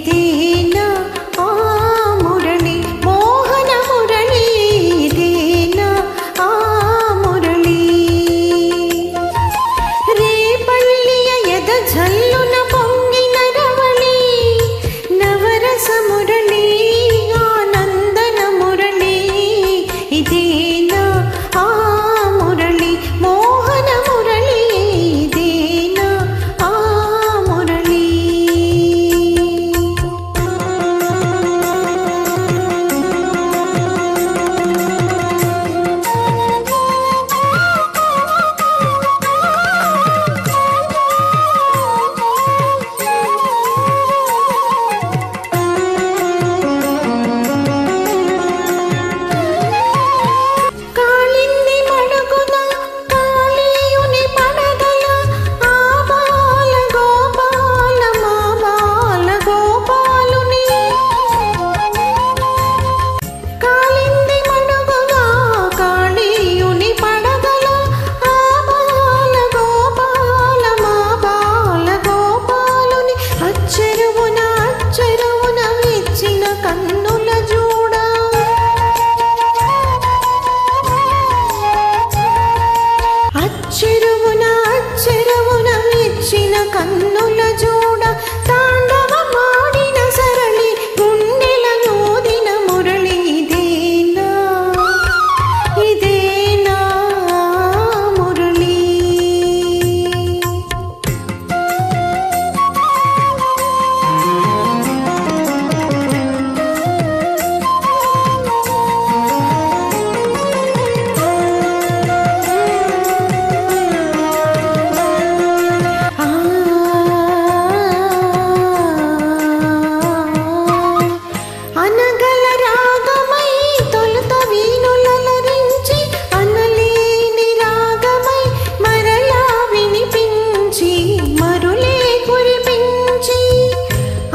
ఇదేనా ఆ మురళి మోహన మురళి ఇదేనా ఆ మురళి రేపల్లియ ఎద జల్లున పొంగిన రవళి నవరస మురళి ఆనందన మురళి ఇదేనా ఆ మురళి మోహన మురళి ఇదేనా ఆ మురళి కాళింది మడుగున కాళీయుని పడగల ఆ బాల గోపాల మా బాల గోపాలుని కాళింది మడుగున కాళీయుని పడగల ఆ బాల గోపాల మా బాల గోపాలుని అచ్చెరువున ఇచ్చిన కన్నుల జూడ అచ్చెరువున ఇచ్చిన కన్నుల జోడ తాండవమాడిన సరళి గుండెల నూదిన మురళి ఇదేనా మురళి అనగల రాగమై తొలుత వీణులలరించి అనలేని రాగమై మరలా వినిపించి మరులే కురిపించి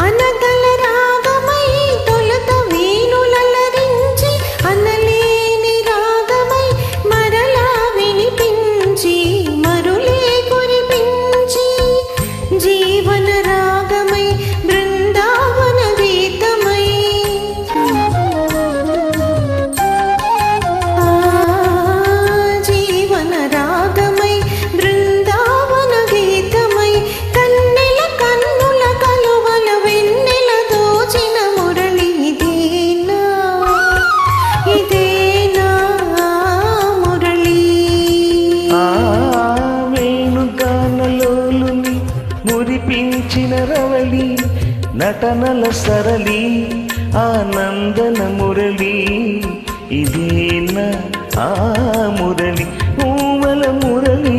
అనగల రాగమై తొలుత వీణులలరించి అనలేని రాగమై మరలా వినిపించి మరులే కురిపించి జీవన రాగమై బృందావన గీతమై జీవన రాగమై బృందావన గీతమై కన్నెల కన్నుల కలువల వెన్నెల దోచిన మురళి ఇదేనా మురళి ఆ వేణుగానలోలుని మురిపించిన రవళి నటనల సరళి ఆనందన మురళి ఇదేనా ఆ మురళి ఊవల మురళి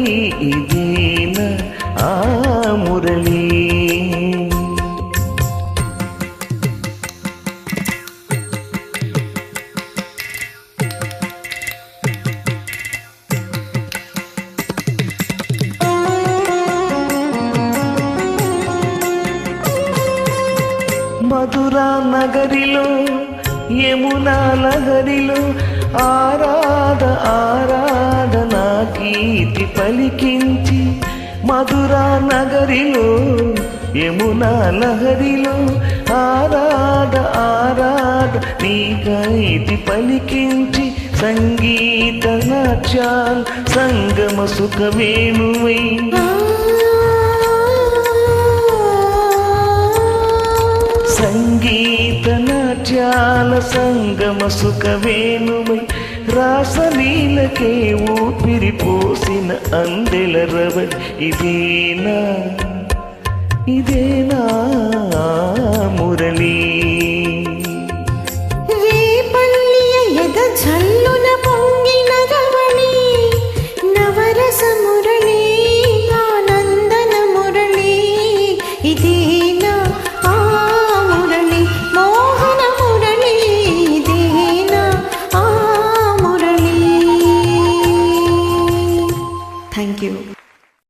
ఇదేనా ఆ మురళి మధురా నగరిలో యమునా లహరిలో ఆరాధనా గీతి పలికించి మధురా నగరిలో యమునా లహరిలో ఆరాధ నీ గీతి పలికించి సంగీత నాట్యాల్ సంగమ సుఖ వేణువై సంగీత నాట్యాల సంగమ సుఖ వేణువై రాసలీలకే ఊపిరి పోసిన అందెల రవళి ఇదేనా